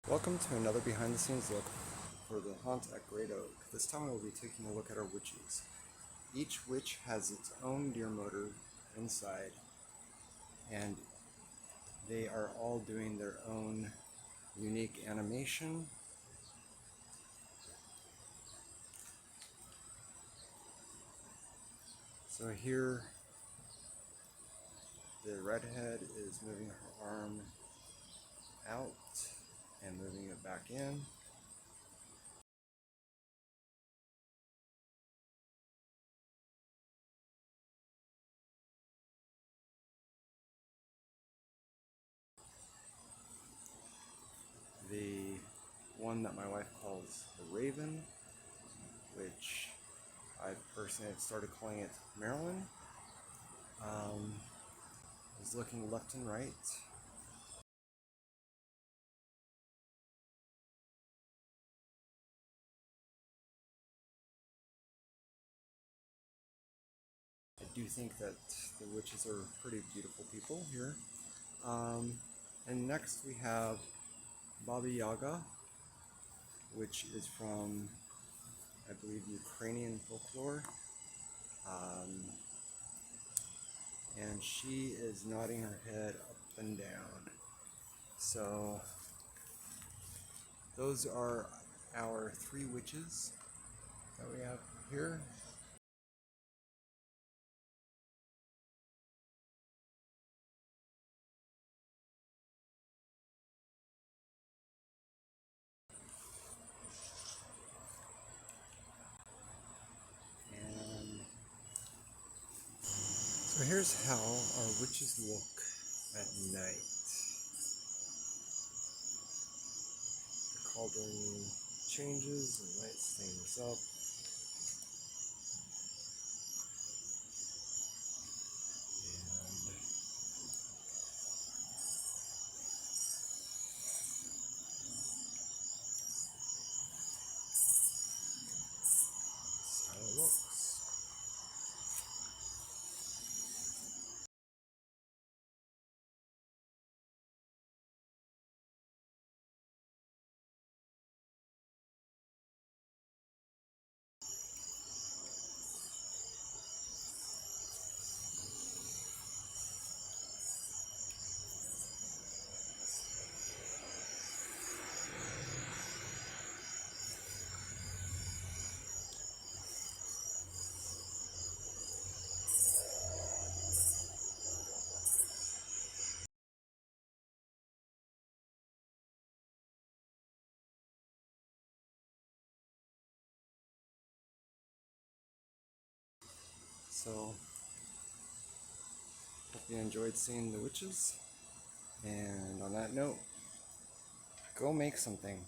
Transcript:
Welcome to another behind the scenes look for the haunt at Great Oak. This time we'll be taking a look at our witches. Each witch has its own deer motor inside, and they are all doing their own unique animation. So here, the redhead is moving her arm out and moving it back in. The one that my wife calls the Raven, which I personally have started calling it Marilyn, is looking left and right. I do think that the witches are pretty beautiful people here. And next we have Baba Yaga, which is from, I believe, Ukrainian folklore. And she is nodding her head up and down. So those are our three witches that we have here. And so here's how our witches look at night. The cauldron changes and lights things up. That's how it looks. So, hope you enjoyed seeing the witches. And on that note, go make something.